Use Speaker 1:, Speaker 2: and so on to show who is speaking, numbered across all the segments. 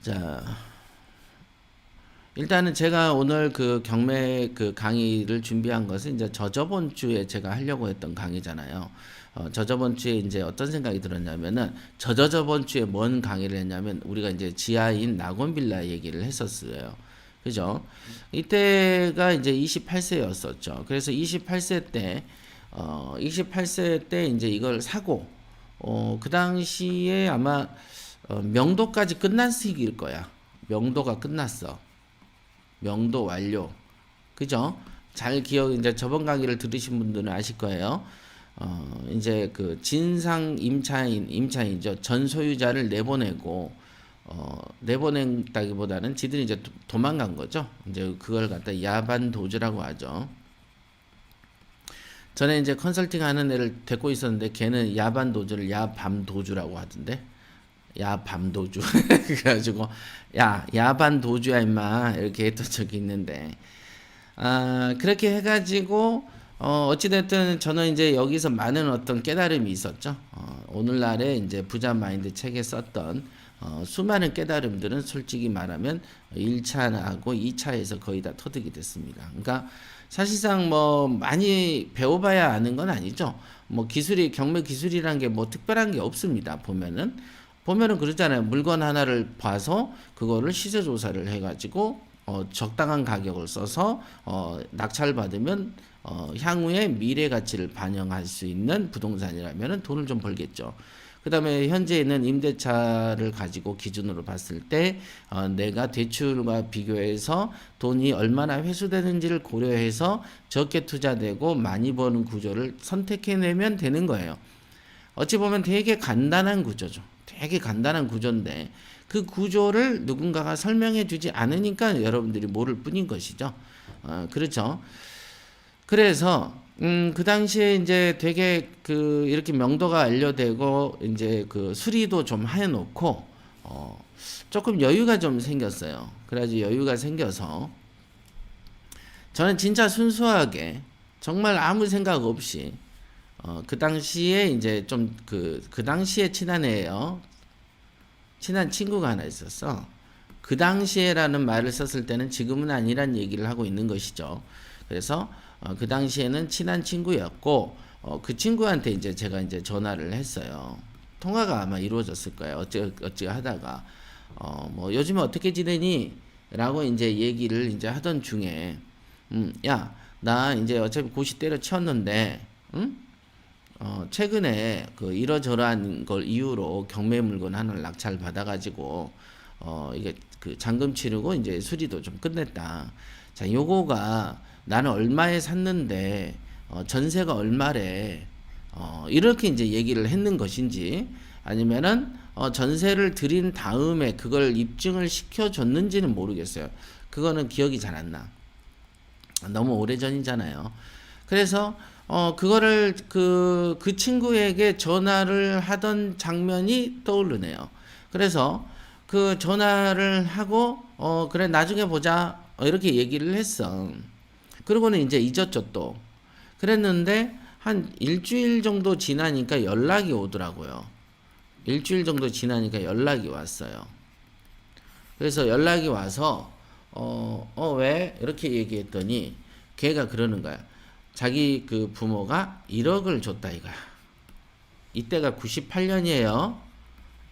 Speaker 1: 자, 일단은 제가 오늘 그 경매 그 강의를 준비한 것은 이제 저저번 주에 제가 하려고 했던 강의잖아요. 저저번 주에 이제 어떤 생각이 들었냐면은 저저번 주에 뭔 강의를 했냐면 우리가 이제 지하인 낙원빌라 얘기를 했었어요. 그죠? 이때가 이제 28세였었죠. 그래서 28세 때 이제 이걸 사고, 그 당시에 아마 명도까지 끝난 시기일 거야. 명도가 끝났어. 명도 완료. 그죠? 잘 기억, 이제 저번 강의를 들으신 분들은 아실 거예요. 이제 그 진상 임차인이죠. 전 소유자를 내보내고, 내보낸다기보다는 지들이 이제 도망간 거죠. 이제 그걸 갖다 야반 도주라고 하죠. 전에 이제 컨설팅 하는 애를 데리고 있었는데 걔는 야반 도주를 야밤 도주라고 하던데. 야밤 도주. 그래가지고 야 야반 도주야 임마 이렇게 했던 적이 있는데 그렇게 해가지고 어찌됐든 저는 이제 여기서 많은 어떤 깨달음이 있었죠. 오늘날에 이제 부자 마인드 책에 썼던 수많은 깨달음들은 솔직히 말하면 1차하고 2차에서 거의 다 터득이 됐습니다. 그러니까 사실상 뭐 많이 배워봐야 아는 건 아니죠. 뭐 기술이 경매 기술이란 게 뭐 특별한 게 없습니다. 보면은 그러잖아요. 물건 하나를 봐서 그거를 시세 조사를 해가지고 적당한 가격을 써서 낙찰 받으면 향후에 미래 가치를 반영할 수 있는 부동산이라면은 돈을 좀 벌겠죠. 그다음에 현재 있는 임대차를 가지고 기준으로 봤을 때 내가 대출과 비교해서 돈이 얼마나 회수되는지를 고려해서 적게 투자되고 많이 버는 구조를 선택해내면 되는 거예요. 어찌 보면 되게 간단한 구조죠. 되게 간단한 구조인데 그 구조를 누군가가 설명해 주지 않으니까 여러분들이 모를 뿐인 것이죠. 그렇죠. 그래서 그 당시에 이제 되게 그 이렇게 명도가 완료되고 이제 그 수리도 좀 해놓고 조금 여유가 좀 생겼어요. 그래가지고 여유가 생겨서 저는 진짜 순수하게 정말 아무 생각 없이 그 당시에 이제 좀 그 당시에 친한 애예요. 친한 친구가 하나 있었어. 그 당시에라는 말을 썼을 때는 지금은 아니란 얘기를 하고 있는 것이죠. 그래서 그 당시에는 친한 친구였고 그 친구한테 이제 제가 이제 전화를 했어요. 통화가 아마 이루어졌을 거예요. 어찌 하다가 뭐 요즘에 어떻게 지내니? 라고 이제 얘기를 이제 하던 중에 야, 나 이제 어차피 고시 때려치웠는데 응? 최근에 그 이러저러한 걸 이유로 경매 물건 하나를 낙찰 받아가지고 이게 그 잔금 치르고 이제 수리도 좀 끝냈다. 자, 요거가 나는 얼마에 샀는데 전세가 얼마래? 이렇게 이제 얘기를 했는 것인지 아니면은 전세를 드린 다음에 그걸 입증을 시켜줬는지는 모르겠어요. 그거는 기억이 잘 안 나. 너무 오래전이잖아요. 그래서 그거를 그 친구에게 전화를 하던 장면이 떠오르네요. 그래서 그 전화를 하고 그래 나중에 보자 이렇게 얘기를 했어. 그러고는 이제 잊었죠 또. 그랬는데 한 일주일 정도 지나니까 연락이 오더라고요. 일주일 정도 지나니까 연락이 왔어요. 그래서 연락이 와서 왜? 이렇게 얘기했더니 걔가 그러는 거야. 자기 그 부모가 1억을 줬다 이거야. 이때가 98년이에요.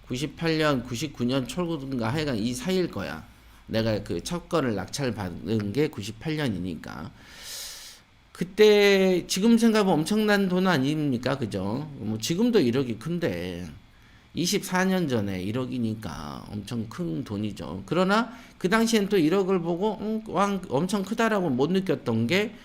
Speaker 1: 98년, 99년 초인가 하여간 이 사이일 거야. 내가 그 첫 건을 낙찰 받은 게 98년이니까. 그때 지금 생각하면 엄청난 돈 아닙니까? 그죠? 뭐 지금도 1억이 큰데 24년 전에 1억이니까 엄청 큰 돈이죠. 그러나 그 당시엔 또 1억을 보고 엄청 크다라고 못 느꼈던 게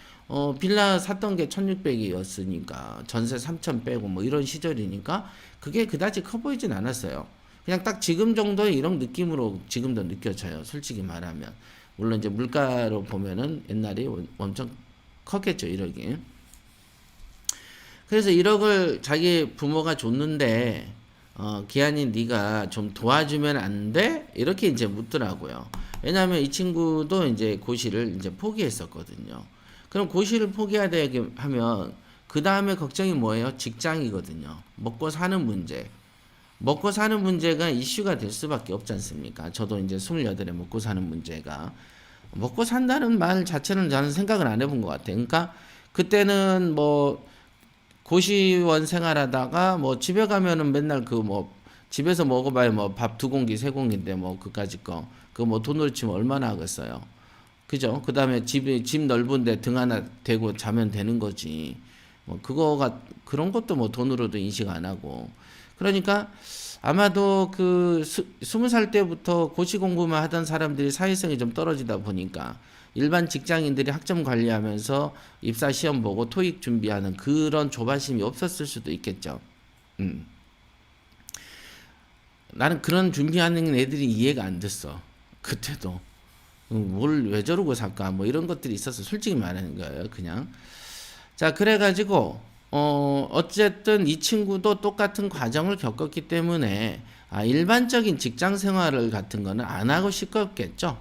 Speaker 1: 빌라 샀던 게 1600이었으니까 전세 3000 빼고 뭐 이런 시절이니까 그게 그다지 커 보이진 않았어요. 그냥 딱 지금 정도의 이런 느낌으로 지금도 느껴져요. 솔직히 말하면. 물론 이제 물가로 보면은 옛날에 엄청 컸겠죠, 1억이. 그래서 1억을 자기 부모가 줬는데 기한이 네가 좀 도와주면 안 돼? 이렇게 이제 묻더라고요. 왜냐하면 이 친구도 이제 고시를 이제 포기했었거든요. 그럼 고시를 포기하게 하면 그 다음에 걱정이 뭐예요? 직장이거든요. 먹고 사는 문제. 먹고 사는 문제가 이슈가 될 수밖에 없지 않습니까? 저도 이제 28에 먹고 사는 문제가 먹고 산다는 말 자체는 저는 생각을 안 해본 것 같아요. 그러니까 그때는 뭐 고시원 생활하다가 뭐 집에 가면은 맨날 그 뭐 집에서 먹어봐야 뭐 밥 2공기 3공기인데 뭐 그까짓 거 그 뭐 돈으로 치면 얼마나 하겠어요. 그죠? 그 다음에 집 넓은데 등 하나 대고 자면 되는 거지. 뭐 그거가 그런 것도 뭐 돈으로도 인식 안 하고. 그러니까 아마도 그 20살 때부터 고시 공부만 하던 사람들이 사회성이 좀 떨어지다 보니까 일반 직장인들이 학점 관리하면서 입사 시험 보고 토익 준비하는 그런 조바심이 없었을 수도 있겠죠. 음. 나는 그런 준비하는 애들이 이해가 안 됐어. 그때도. 뭘 왜 저러고 살까? 뭐 이런 것들이 있어서 솔직히 말하는 거예요. 그냥. 자, 그래가지고, 어쨌든 이 친구도 똑같은 과정을 겪었기 때문에, 일반적인 직장 생활을 같은 거는 안 하고 싶었겠죠.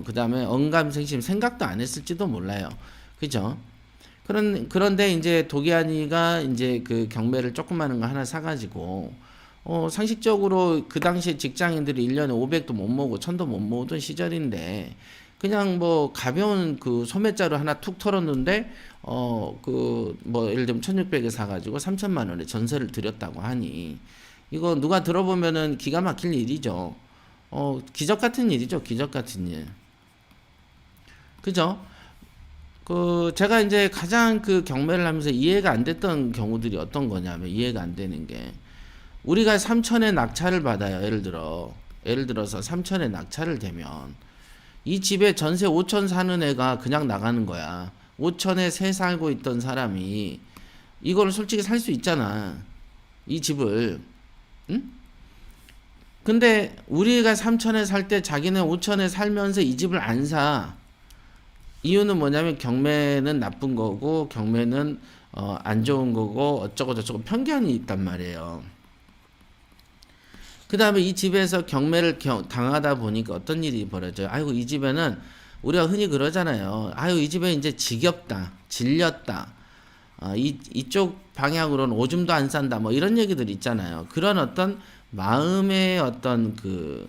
Speaker 1: 그 다음에 언감생심 생각도 안 했을지도 몰라요. 그죠? 그런데 이제 도기한이가 이제 그 경매를 조그마한 거 하나 사가지고, 상식적으로 그 당시에 직장인들이 1년에 500도 못 모으고 1000도 못 모으던 시절인데, 그냥 뭐 가벼운 그 소매자루 하나 툭 털었는데, 그 뭐 예를 들면 1600에 사가지고 3000만 원에 전세를 드렸다고 하니, 이거 누가 들어보면은 기가 막힐 일이죠. 기적 같은 일이죠. 기적 같은 일. 그죠? 그 제가 이제 가장 그 경매를 하면서 이해가 안 됐던 경우들이 어떤 거냐면 이해가 안 되는 게 우리가 3천에 낙찰을 받아요. 예를 들어서 3천에 낙찰을 되면 이 집에 전세 5천 사는 애가 그냥 나가는 거야. 5천에 새 살고 있던 사람이 이걸 솔직히 살 수 있잖아. 이 집을. 응? 근데 우리가 3천에 살 때 자기는 5천에 살면서 이 집을 안 사. 이유는 뭐냐면 경매는 나쁜 거고 경매는 안 좋은 거고 어쩌고 저쩌고 편견이 있단 말이에요. 그 다음에 이 집에서 경매를 당하다 보니까 어떤 일이 벌어져요. 아이고 이 집에는 우리가 흔히 그러잖아요. 아유 이 집에 이제 지겹다, 질렸다. 이쪽 방향으로는 오줌도 안 싼다. 뭐 이런 얘기들 있잖아요. 그런 어떤 마음의 어떤 그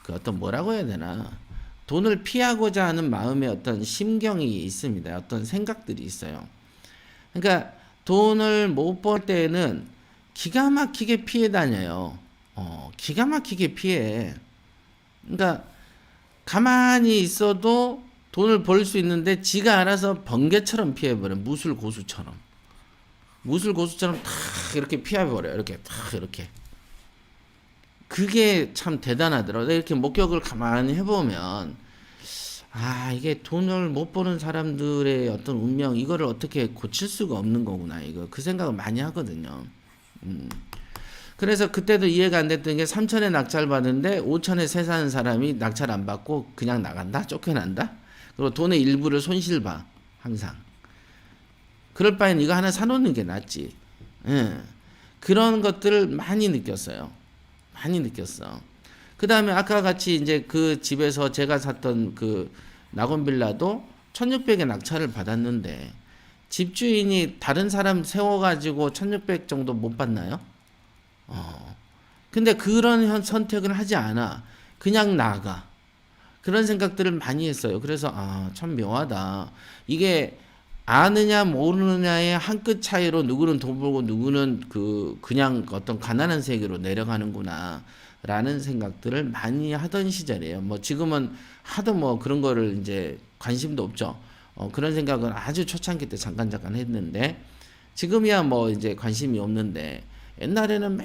Speaker 1: 어떤 뭐라고 해야 되나. 돈을 피하고자 하는 마음의 어떤 심경이 있습니다. 어떤 생각들이 있어요. 그러니까 돈을 못 벌 때는 기가 막히게 피해 다녀요. 기가 막히게 피해. 그러니까 가만히 있어도 돈을 벌 수 있는데 지가 알아서 번개처럼 피해버려. 무술고수처럼. 무술고수처럼 탁 이렇게 피해버려요. 이렇게 탁 이렇게. 그게 참 대단하더라고요. 이렇게 목격을 가만히 해보면 이게 돈을 못 버는 사람들의 어떤 운명 이거를 어떻게 고칠 수가 없는 거구나 이거 그 생각을 많이 하거든요. 그래서 그때도 이해가 안 됐던 게 3천에 낙찰 받는데 5천에 새 사는 사람이 낙찰 안 받고 그냥 나간다? 쫓겨난다? 그리고 돈의 일부를 손실봐 항상. 그럴 바엔 이거 하나 사놓는 게 낫지. 예. 그런 것들을 많이 느꼈어요. 많이 느꼈어. 그 다음에 아까 같이 이제 그 집에서 제가 샀던 그 낙원빌라도 1600에 낙찰을 받았는데 집주인이 다른 사람 세워가지고 1600 정도 못 받나요? 근데 그런 선택을 하지 않아. 그냥 나가. 그런 생각들을 많이 했어요. 그래서 참 묘하다. 이게 아느냐 모르느냐의 한 끗 차이로 누구는 돈 벌고 누구는 그냥 어떤 가난한 세계로 내려가는구나 라는 생각들을 많이 하던 시절이에요. 뭐 지금은 하도 뭐 그런 거를 이제 관심도 없죠. 그런 생각은 아주 초창기 때 잠깐 했는데 지금이야 뭐 이제 관심이 없는데 옛날에는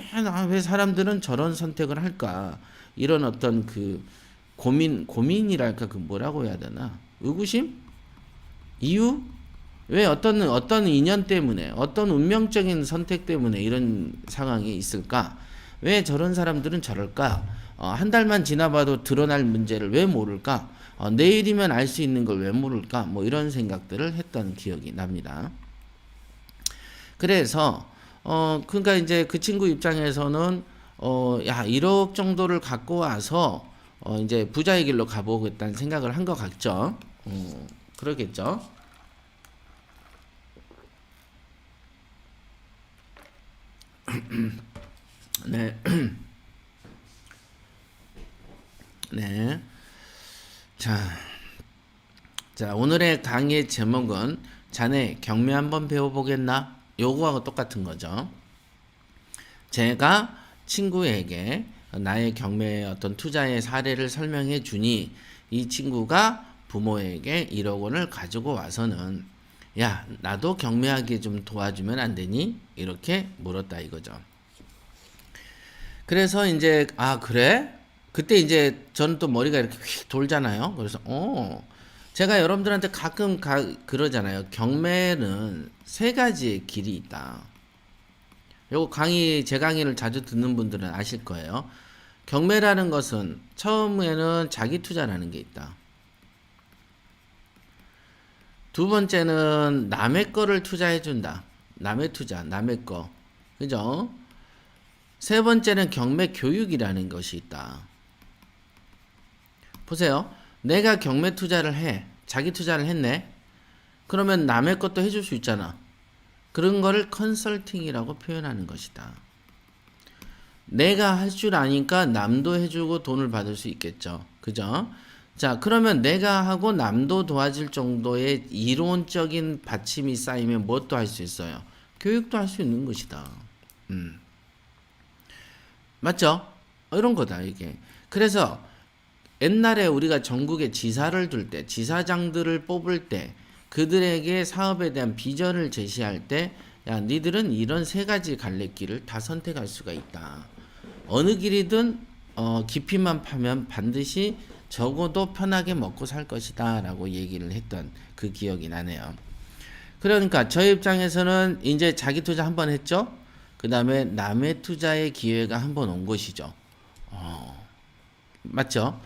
Speaker 1: 왜 사람들은 저런 선택을 할까 이런 어떤 그 고민이랄까 그 뭐라고 해야 되나 의구심 이유 왜 어떤 인연 때문에 어떤 운명적인 선택 때문에 이런 상황이 있을까 왜 저런 사람들은 저럴까 한 달만 지나봐도 드러날 문제를 왜 모를까 내일이면 알 수 있는 걸 왜 모를까 뭐 이런 생각들을 했던 기억이 납니다. 그래서 그러니까 이제 그 친구 입장에서는 야 1억 정도를 갖고 와서 이제 부자의 길로 가보겠다는 생각을 한 것 같죠. 그러겠죠. 네. 네. 자, 오늘의 강의 제목은 자네 경매 한번 배워보겠나? 요거하고 똑같은 거죠. 제가 친구에게 나의 경매 어떤 투자의 사례를 설명해 주니 이 친구가 부모에게 1억 원을 가지고 와서는 야, 나도 경매하기 좀 도와주면 안 되니? 이렇게 물었다 이거죠. 그래서 이제 그래? 그때 이제 저는 또 머리가 이렇게 휙 돌잖아요. 그래서 제가 여러분들한테 가끔 그러잖아요. 경매는 세 가지의 길이 있다. 요거 제 강의를 자주 듣는 분들은 아실 거예요. 경매라는 것은 처음에는 자기 투자라는 게 있다. 두 번째는 남의 거를 투자해 준다. 남의 투자, 남의 거. 그죠? 세 번째는 경매 교육이라는 것이 있다. 보세요. 내가 경매 투자를 해. 자기 투자를 했네. 그러면 남의 것도 해줄 수 있잖아. 그런 거를 컨설팅이라고 표현하는 것이다. 내가 할 줄 아니까 남도 해주고 돈을 받을 수 있겠죠. 그죠? 자, 그러면 내가 하고 남도 도와줄 정도의 이론적인 받침이 쌓이면 무엇도 할 수 있어요? 교육도 할 수 있는 것이다. 맞죠? 이런 거다, 이게. 그래서 옛날에 우리가 전국에 지사를 둘 때, 지사장들을 뽑을 때, 그들에게 사업에 대한 비전을 제시할 때, 야, 니들은 이런 세 가지 갈래길을 다 선택할 수가 있다. 어느 길이든 깊이만 파면 반드시 적어도 편하게 먹고 살 것이다 라고 얘기를 했던 그 기억이 나네요. 그러니까 저 입장에서는 이제 자기 투자 한번 했죠. 그 다음에 남의 투자의 기회가 한번 온 것이죠. 맞죠?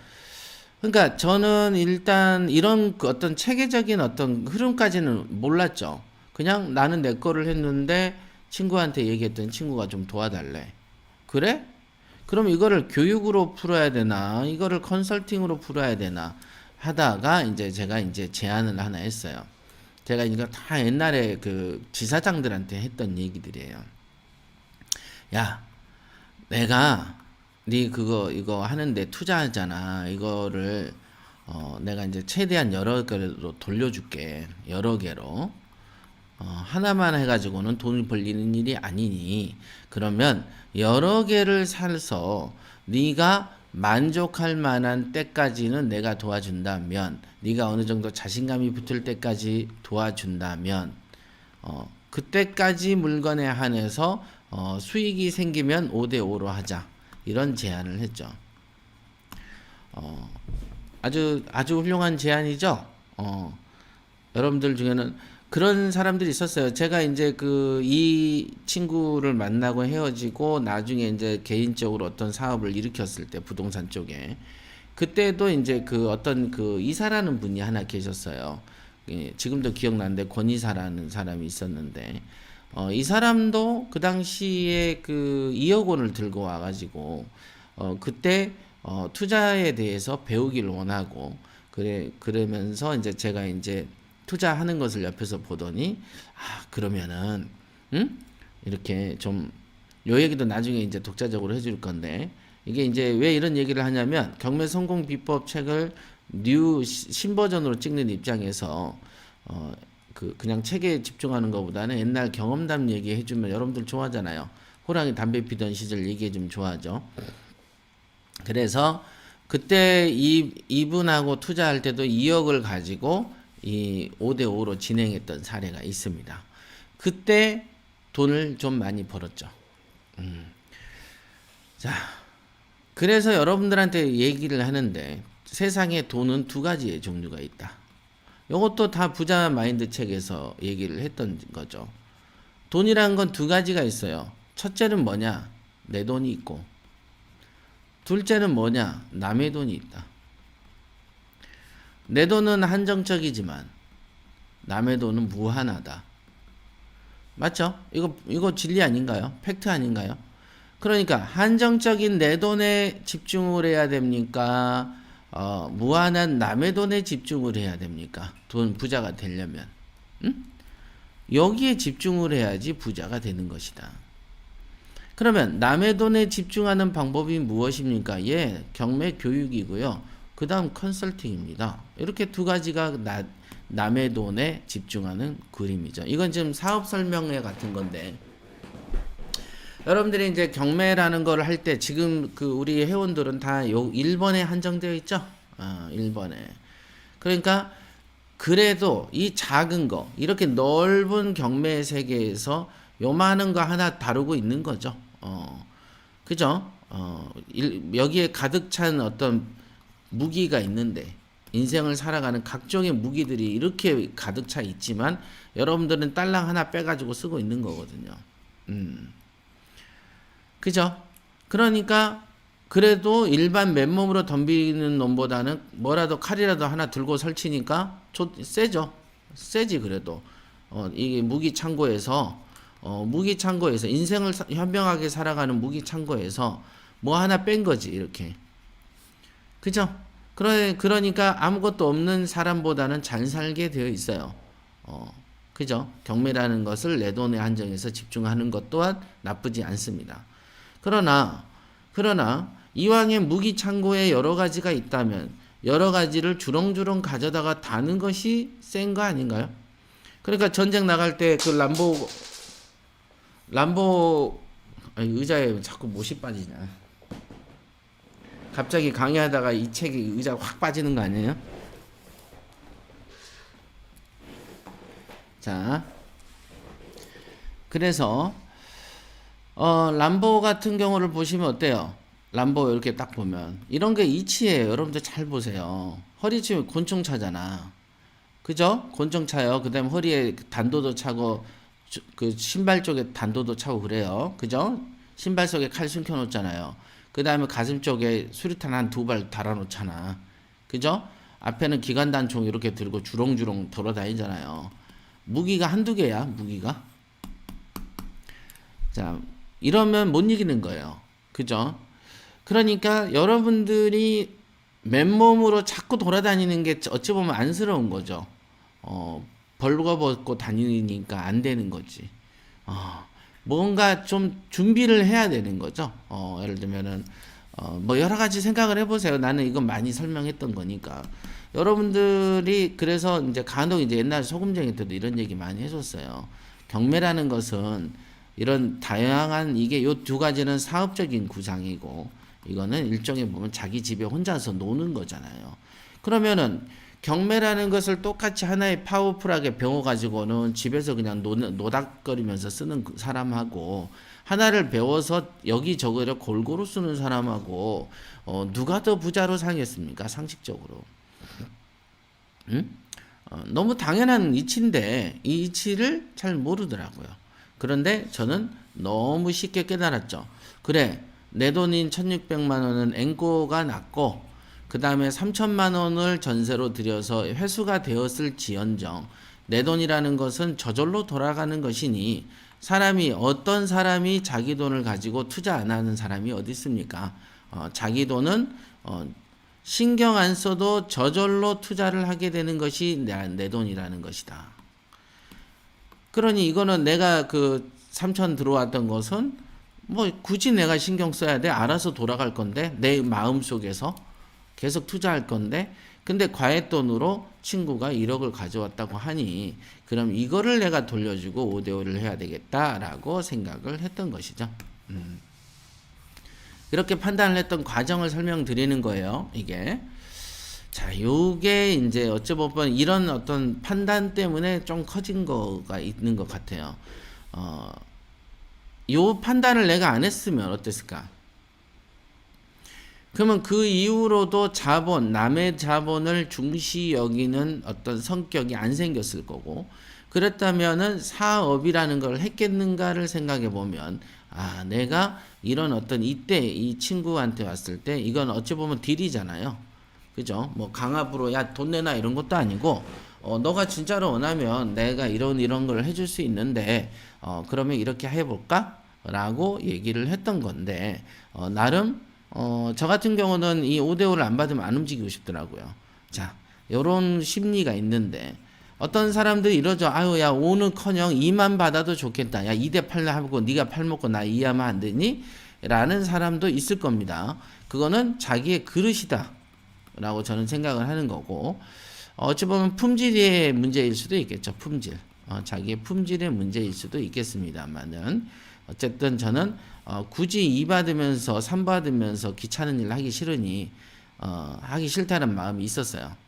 Speaker 1: 그러니까 저는 일단 이런 어떤 체계적인 어떤 흐름까지는 몰랐죠. 그냥 나는 내 거를 했는데 친구한테 얘기했더니 친구가 좀 도와달래. 그래? 그럼 이거를 교육으로 풀어야 되나? 이거를 컨설팅으로 풀어야 되나? 하다가 이제 제가 이제 제안을 하나 했어요. 제가 이거 다 옛날에 그 지사장들한테 했던 얘기들이에요. 야, 내가 네 이거 하는데 투자하잖아. 이거를 내가 이제 최대한 여러 개로 돌려줄게. 여러 개로. 하나만 해가지고는 돈을 벌리는 일이 아니니. 그러면 여러 개를 사서 네가 만족할 만한 때까지는 내가 도와준다면, 네가 어느 정도 자신감이 붙을 때까지 도와준다면, 그때까지 물건에 한해서 수익이 생기면 5대5로 하자. 이런 제안을 했죠. 아주 훌륭한 제안이죠. 여러분들 중에는 그런 사람들이 있었어요. 제가 이제 이 친구를 만나고 헤어지고 나중에 이제 개인적으로 어떤 사업을 일으켰을 때 부동산 쪽에 그때도 이제 어떤 이사라는 분이 하나 계셨어요. 예, 지금도 기억나는데 권이사라는 사람이 있었는데 이 사람도 그 당시에 2억 원을 들고 와가지고 그때 투자에 대해서 배우기를 원하고 그러면서 이제 제가 이제 투자하는 것을 옆에서 보더니 그러면은 이렇게 좀 요 얘기도 나중에 이제 독자적으로 해줄 건데 이게 이제 왜 이런 얘기를 하냐면 경매 성공 비법 책을 신버전으로 찍는 입장에서 그냥 책에 집중하는 것보다는 옛날 경험담 얘기해주면 여러분들 좋아하잖아요. 호랑이 담배 피던 시절 얘기해주면 좋아하죠. 그래서 그때 이분하고 투자할 때도 2억을 가지고 이 5대5로 진행했던 사례가 있습니다. 그때 돈을 좀 많이 벌었죠. 자, 그래서 여러분들한테 얘기를 하는데 세상에 돈은 두 가지의 종류가 있다. 이것도 다 부자 마인드 책에서 얘기를 했던 거죠. 돈이라는 건 두 가지가 있어요. 첫째는 뭐냐? 내 돈이 있고. 둘째는 뭐냐? 남의 돈이 있다. 내 돈은 한정적이지만 남의 돈은 무한하다. 맞죠? 이거 진리 아닌가요? 팩트 아닌가요? 그러니까 한정적인 내 돈에 집중을 해야 됩니까? 무한한 남의 돈에 집중을 해야 됩니까? 부자가 되려면. 여기에 집중을 해야지 부자가 되는 것이다. 그러면 남의 돈에 집중하는 방법이 무엇입니까? 예, 경매 교육이고요. 그 다음 컨설팅입니다. 이렇게 두 가지가 남의 돈에 집중하는 그림이죠. 이건 지금 사업 설명회 같은 건데, 여러분들이 이제 경매라는 걸 할 때 지금 그 우리 회원들은 다 요 1번에 한정되어 있죠? 1번에. 그러니까 그래도 이 작은 거, 이렇게 넓은 경매 세계에서 요만한 거 하나 다루고 있는 거죠. 그죠? 여기에 가득 찬 어떤 무기가 있는데, 인생을 살아가는 각종의 무기들이 이렇게 가득 차 있지만, 여러분들은 딸랑 하나 빼가지고 쓰고 있는 거거든요. 그죠? 그러니까, 그래도 일반 맨몸으로 덤비는 놈보다는 뭐라도 칼이라도 하나 들고 설치니까 세죠. 세지, 그래도. 이게 무기 창고에서 인생을 현명하게 살아가는 무기 창고에서 뭐 하나 뺀 거지, 이렇게. 그죠? 그러니까 아무것도 없는 사람보다는 잘 살게 되어 있어요. 그죠? 경매라는 것을 내 돈에 한정해서 집중하는 것 또한 나쁘지 않습니다. 그러나 이왕에 무기 창고에 여러 가지가 있다면 여러 가지를 주렁주렁 가져다가 다는 것이 센 거 아닌가요? 그러니까 전쟁 나갈 때 그 의자에 자꾸 못이 빠지냐. 갑자기 강의하다가 이 책이 의자가 확 빠지는 거 아니에요? 자, 그래서 람보 같은 경우를 보시면 어때요? 람보 이렇게 딱 보면 이런 게 이치예요. 여러분들 잘 보세요. 허리 치면 곤충차잖아. 그죠? 곤충차요. 그 다음에 허리에 단도도 차고 그 신발 쪽에 단도도 차고 그래요. 그죠? 신발 속에 칼 숨겨 놓잖아요. 그 다음에 가슴 쪽에 수류탄 한 2발 달아 놓잖아. 그죠? 앞에는 기관단총 이렇게 들고 주렁주렁 돌아다니잖아요. 무기가 한두 개야, 무기가. 자, 이러면 못 이기는 거예요. 그죠? 그러니까 여러분들이 맨몸으로 자꾸 돌아다니는 게 어찌 보면 안쓰러운 거죠. 벌거벗고 다니니까 안 되는 거지. 뭔가 좀 준비를 해야 되는 거죠. 예를 들면은, 뭐 여러 가지 생각을 해보세요. 나는 이건 많이 설명했던 거니까. 여러분들이 그래서 이제 간혹 이제 옛날 소금쟁이 때도 이런 얘기 많이 해줬어요. 경매라는 것은 이런 다양한 이게 요 두 가지는 사업적인 구상이고 이거는 일종의 보면 자기 집에 혼자서 노는 거잖아요. 그러면은 경매라는 것을 똑같이 하나의 파워풀하게 배워가지고는 집에서 그냥 노닥거리면서 쓰는 사람하고 하나를 배워서 여기저기를 골고루 쓰는 사람하고 누가 더 부자로 살겠습니까? 상식적으로. 응? 너무 당연한 이치인데 이 이치를 잘 모르더라고요. 그런데 저는 너무 쉽게 깨달았죠. 그래, 내 돈인 1600만 원은 앵꼬가 났고 그 다음에 3천만 원을 전세로 들여서 회수가 되었을 지연정 내 돈이라는 것은 저절로 돌아가는 것이니 어떤 사람이 자기 돈을 가지고 투자 안 하는 사람이 어디 있습니까? 자기 돈은 신경 안 써도 저절로 투자를 하게 되는 것이 내 돈이라는 것이다. 그러니 이거는 내가 그 3천 들어왔던 것은 뭐 굳이 내가 신경 써야 돼? 알아서 돌아갈 건데 내 마음속에서 계속 투자할 건데 근데 과외돈으로 친구가 1억을 가져왔다고 하니 그럼 이거를 내가 돌려주고 5대5를 해야 되겠다라고 생각을 했던 것이죠. 이렇게 판단을 했던 과정을 설명드리는 거예요. 이게. 자, 요게 이제 어찌 보면 이런 어떤 판단 때문에 좀 커진 거가 있는 것 같아요. 요 판단을 내가 안 했으면 어땠을까? 그러면 그 이후로도 남의 자본을 중시 여기는 어떤 성격이 안 생겼을 거고, 그랬다면은 사업이라는 걸 했겠는가를 생각해 보면, 내가 이런 어떤 이때 이 친구한테 왔을 때, 이건 어찌 보면 딜이잖아요. 그죠? 뭐 강압으로, 야, 돈 내놔 이런 것도 아니고, 너가 진짜로 원하면 내가 이런 걸 해줄 수 있는데, 그러면 이렇게 해볼까? 라고 얘기를 했던 건데, 나름, 저 같은 경우는 이 5대5를 안 받으면 안 움직이고 싶더라고요. 자, 요런 심리가 있는데, 어떤 사람들이 이러죠. 아유, 야, 5는커녕 2만 받아도 좋겠다. 야, 2대 8 하고 네가 8 먹고 나 2 하면 안 되니? 라는 사람도 있을 겁니다. 그거는 자기의 그릇이다 라고 저는 생각을 하는 거고, 어찌 보면 품질의 문제일 수도 있겠죠. 품질. 자기의 품질의 문제일 수도 있겠습니다만은, 어쨌든 저는 굳이 2 받으면서 3 받으면서 귀찮은 일 하기 싫으니 하기 싫다는 마음이 있었어요.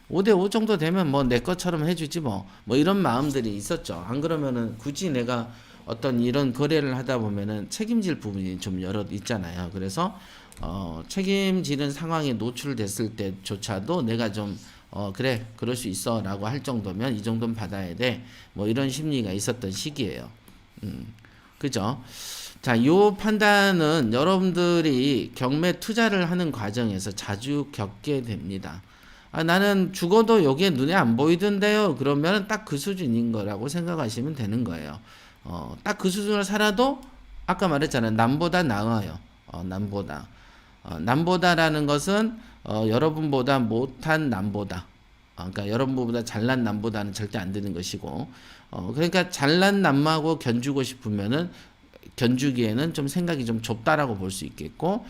Speaker 1: 5대 5 정도 되면 뭐 내 것처럼 해주지 뭐 이런 마음들이 있었죠. 안 그러면은 굳이 내가 어떤 이런 거래를 하다 보면은 책임질 부분이 좀 여러 있잖아요. 그래서 책임지는 상황에 노출됐을 때조차도 내가 좀 그래 그럴 수 있어 라고 할 정도면 이 정도는 받아야 돼 뭐 이런 심리가 있었던 시기예요. 그죠? 자, 요 판단은 여러분들이 경매 투자를 하는 과정에서 자주 겪게 됩니다. 나는 죽어도 여기에 눈에 안 보이던데요. 그러면 딱 그 수준인 거라고 생각하시면 되는 거예요. 딱 그 수준을 살아도 아까 말했잖아요. 남보다 나아요. 남보다. 남보다라는 것은 여러분보다 못한 남보다. 그러니까 여러분보다 잘난 남보다는 절대 안 되는 것이고, 그러니까 잘난 남하고 견주고 싶으면은 견주기에는 좀 생각이 좀 좁다라고 볼 수 있겠고,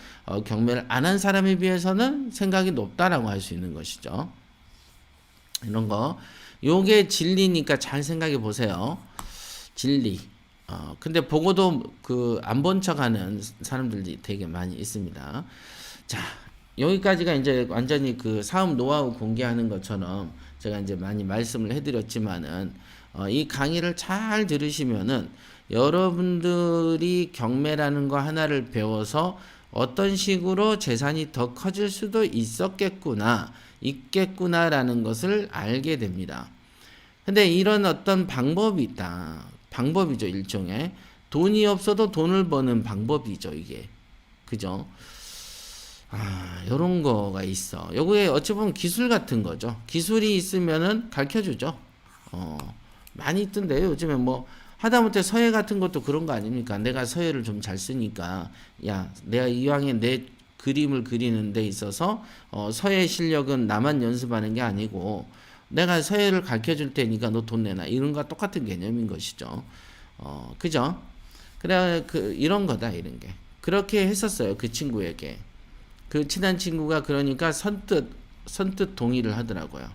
Speaker 1: 경매를 안 한 사람에 비해서는 생각이 높다라고 할 수 있는 것이죠. 이런 거. 요게 진리니까 잘 생각해 보세요. 진리. 근데 보고도 안 본 척 하는 사람들이 되게 많이 있습니다. 자, 여기까지가 이제 완전히 사업 노하우 공개하는 것처럼 제가 이제 많이 말씀을 해드렸지만은, 이 강의를 잘 들으시면은 여러분들이 경매라는 거 하나를 배워서 어떤 식으로 재산이 더 커질 수도 있겠구나라는 것을 알게 됩니다. 근데 이런 어떤 방법이 있다. 방법이죠, 일종의. 돈이 없어도 돈을 버는 방법이죠, 이게. 그죠? 요런 거가 있어. 요거에 어찌 보면 기술 같은 거죠. 기술이 있으면은 가르쳐 주죠. 많이 있던데요. 요즘에 뭐 하다못해 서예 같은 것도 그런 거 아닙니까? 내가 서예를 좀 잘 쓰니까, 야, 내가 이왕에 내 그림을 그리는 데 있어서 서예 실력은 나만 연습하는 게 아니고 내가 서예를 가르쳐 줄 테니까 너 돈 내놔. 이런 거와 똑같은 개념인 것이죠. 그죠? 그래, 이런 거다, 이런 게. 그렇게 했었어요, 그 친구에게. 그 친한 친구가 그러니까 선뜻 동의를 하더라고요.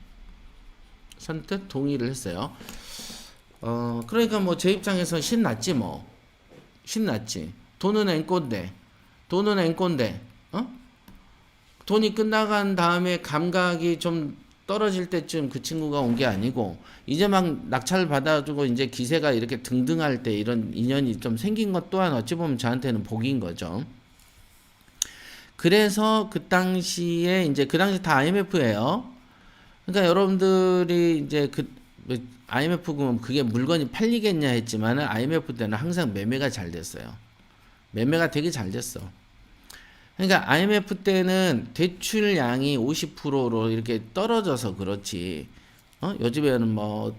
Speaker 1: 선뜻 동의를 했어요. 그러니까 뭐 제 입장에서 신났지 뭐. 신났지. 돈은 앵꼰데. 돈이 끝나간 다음에 감각이 좀 떨어질 때쯤 그 친구가 온 게 아니고, 이제 막 낙찰 받아주고 이제 기세가 이렇게 등등할 때 이런 인연이 좀 생긴 것 또한 어찌 보면 저한테는 복인 거죠. 그래서 그 당시에 이제 그 당시 다 IMF예요. 그러니까 여러분들이 이제 IMF 그러면 그게 물건이 팔리겠냐 했지만은 IMF 때는 항상 매매가 잘 됐어요. 매매가 되게 잘 됐어. 그러니까 IMF 때는 대출량이 50%로 이렇게 떨어져서 그렇지. 요즘에는 뭐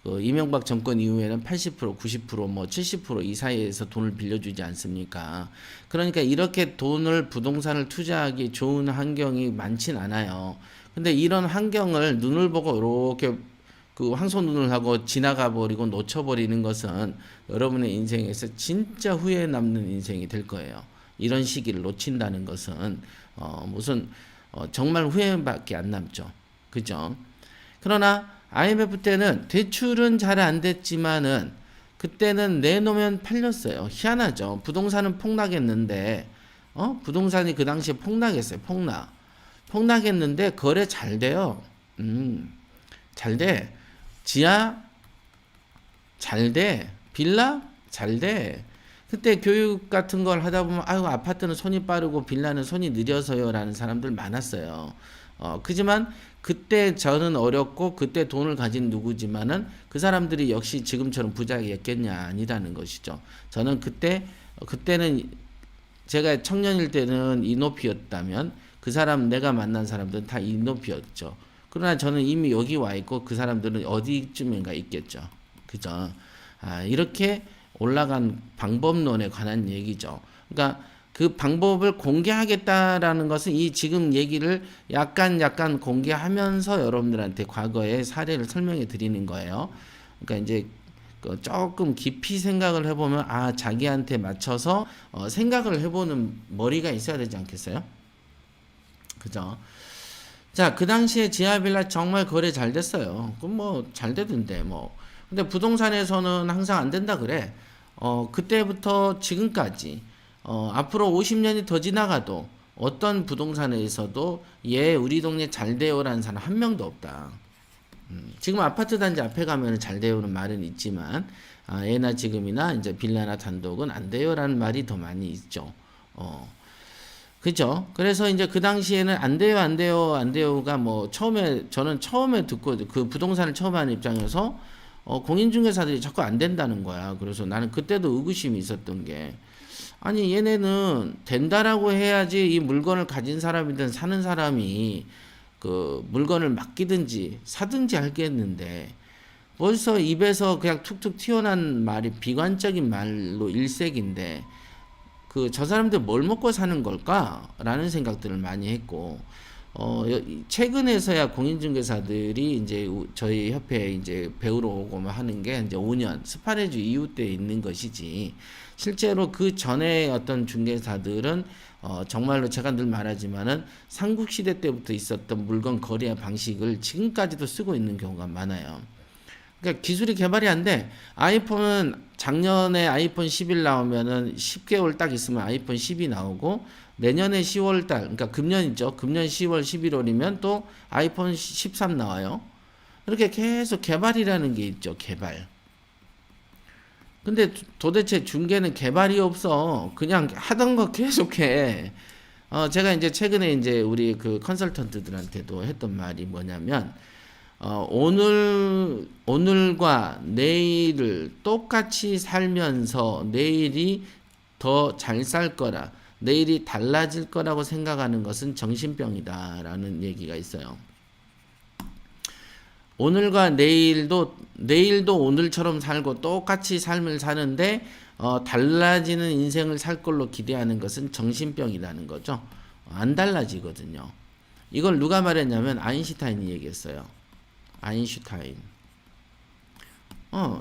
Speaker 1: 이명박 정권 이후에는 80%, 90%, 뭐 70%이 사이에서 돈을 빌려주지 않습니까? 그러니까 이렇게 부동산을 투자하기 좋은 환경이 많진 않아요. 근데 이런 환경을 눈을 보고 이렇게 황소눈을 하고 지나가 버리고 놓쳐버리는 것은 여러분의 인생에서 진짜 후회 남는 인생이 될 거예요. 이런 시기를 놓친다는 것은 무슨 정말 후회밖에 안 남죠. 그죠? 그러나 IMF 때는 대출은 잘 안 됐지만은 그때는 내놓으면 팔렸어요. 희한하죠. 부동산은 폭락했는데 부동산이 그 당시에 폭락했어요. 폭락했는데 거래 잘 돼요. 잘 돼. 지하 잘 돼. 빌라 잘 돼. 그때 교육 같은 걸 하다 보면 아유 아파트는 손이 빠르고 빌라는 손이 느려서요라는 사람들 많았어요. 그지만 그때 저는 어렸고 그때 돈을 가진 누구지만은 그 사람들이 역시 지금처럼 부자였겠냐 아니라는 것이죠. 저는 그때는 제가 청년일 때는 이 높이였다면 내가 만난 사람들은 다 이 높이였죠. 그러나 저는 이미 여기 와 있고 그 사람들은 어디쯤인가 있겠죠. 그죠? 이렇게 올라간 방법론에 관한 얘기죠. 그러니까 그 방법을 공개하겠다라는 것은 이 지금 얘기를 약간 공개하면서 여러분들한테 과거의 사례를 설명해 드리는 거예요. 그러니까 이제 그 조금 깊이 생각을 해보면 아 자기한테 맞춰서 생각을 해보는 머리가 있어야 되지 않겠어요? 그죠? 자, 그 당시에 지하빌라 정말 거래 잘 됐어요. 그럼 뭐 잘 되던데 뭐. 근데 부동산에서는 항상 안 된다 그래. 그때부터 지금까지 앞으로 50년이 더 지나가도 어떤 부동산에서도 예, 우리 동네 잘 돼요라는 사람 한 명도 없다. 지금 아파트 단지 앞에 가면 잘 돼요는 말은 있지만 예나 지금이나 이제 빌라나 단독은 안 돼요라는 말이 더 많이 있죠. 그죠? 그래서 이제 그 당시에는 안 돼요, 안 돼요, 안 돼요가 뭐 저는 처음에 듣고 그 부동산을 처음 하는 입장에서 공인중개사들이 자꾸 안 된다는 거야. 그래서 나는 그때도 의구심이 있었던 게 아니 얘네는 된다라고 해야지 이 물건을 가진 사람이든 사는 사람이 그 물건을 맡기든지 사든지 알겠는데 벌써 입에서 그냥 툭툭 튀어나온 말이 비관적인 말로 일색인데 그 저 사람들 뭘 먹고 사는 걸까라는 생각들을 많이 했고 최근에서야 공인중개사들이 이제 저희 협회에 이제 배우러 오고 하는 게 이제 5년 스파레주 이후 때 있는 것이지 실제로 그 전에 어떤 중개사들은 정말로 제가 늘 말하지만은 삼국시대 때부터 있었던 물건 거래 방식을 지금까지도 쓰고 있는 경우가 많아요. 그러니까 기술이 개발이 안 돼. 아이폰은 작년에 아이폰 11 나오면은 10개월 딱 있으면 아이폰 10이 나오고 내년에 10월 달, 그러니까 금년이죠. 금년 10월, 11월이면 또 아이폰 13 나와요. 이렇게 계속 개발이라는 게 있죠. 개발. 근데 도대체 중개는 개발이 없어. 그냥 하던 거 계속해. 제가 이제 최근에 이제 우리 그 컨설턴트들한테도 했던 말이 뭐냐면 오늘과 내일을 똑같이 살면서 내일이 더 잘 살 거라, 내일이 달라질 거라고 생각하는 것은 정신병이다라는 얘기가 있어요. 오늘과 내일도 오늘처럼 살고 똑같이 삶을 사는데 달라지는 인생을 살 걸로 기대하는 것은 정신병이라는 거죠. 안 달라지거든요. 이걸 누가 말했냐면 아인슈타인이 얘기했어요. 아인슈타인.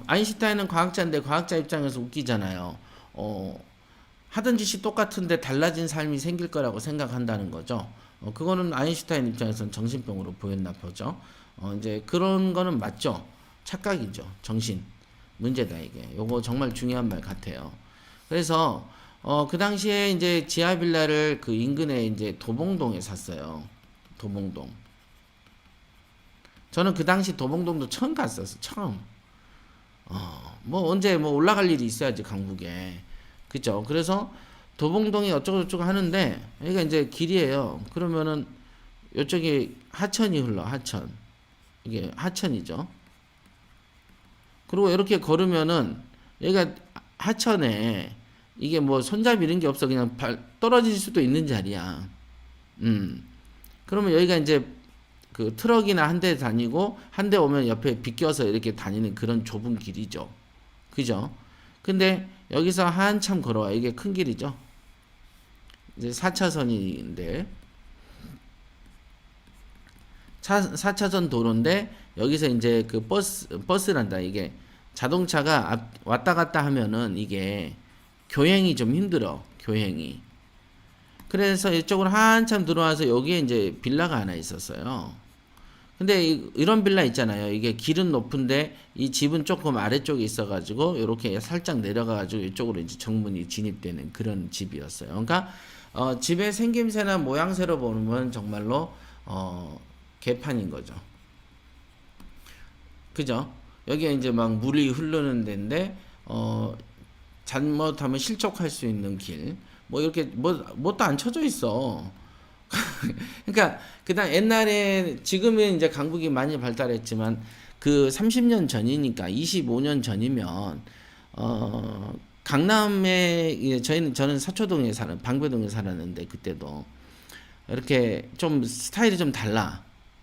Speaker 1: 아인슈타인은 과학자인데 과학자 입장에서 웃기잖아요. 하던 짓이 똑같은데 달라진 삶이 생길 거라고 생각한다는 거죠. 그거는 아인슈타인 입장에서는 정신병으로 보였나 보죠. 이제 그런 거는 맞죠. 착각이죠. 정신. 문제다 이게. 요거 정말 중요한 말 같아요. 그래서 그 당시에 이제 지하 빌라를 그 인근에 이제 도봉동에 샀어요. 도봉동. 저는 그 당시 도봉동도 처음 갔었어. 처음. 뭐 언제 뭐 올라갈 일이 있어야지 강북에. 그죠? 그래서 도봉동이 어쩌고저쩌고 하는데 여기가 이제 길이에요. 그러면은 이쪽에 하천이 흘러. 하천. 이게 하천이죠. 그리고 이렇게 걸으면은 여기가 하천에 이게 뭐 손잡이 이런 게 없어. 그냥 떨어질 수도 있는 자리야. 그러면 여기가 이제 그 트럭이나 한 대 다니고 한 대 오면 옆에 비껴서 이렇게 다니는 그런 좁은 길이죠. 그죠? 근데 여기서 한참 걸어와. 이게 큰 길이죠. 이제 4차선인데 4차선 도로인데 여기서 이제 그 버스란다. 이게 자동차가 왔다 갔다 하면은 이게 교행이 좀 힘들어. 교행이. 그래서 이쪽으로 한참 들어와서 여기에 이제 빌라가 하나 있었어요. 근데 이런 빌라 있잖아요. 이게 길은 높은데 이 집은 조금 아래쪽에 있어가지고 이렇게 살짝 내려가가지고 이쪽으로 이제 정문이 진입되는 그런 집이었어요. 그러니까 집의 생김새나 모양새로 보면 정말로 개판인 거죠. 그죠? 여기에 이제 막 물이 흐르는 데인데 잘못하면 실족할 수 있는 길. 뭐 이렇게 뭣도 안 쳐져 있어. 그러니까 그다음 옛날에 지금은 이제 강북이 많이 발달했지만 그 30년 전이니까 25년 전이면 강남에 저는 서초동에 방배동에 살았는데 그때도 이렇게 좀 스타일이 좀 달라.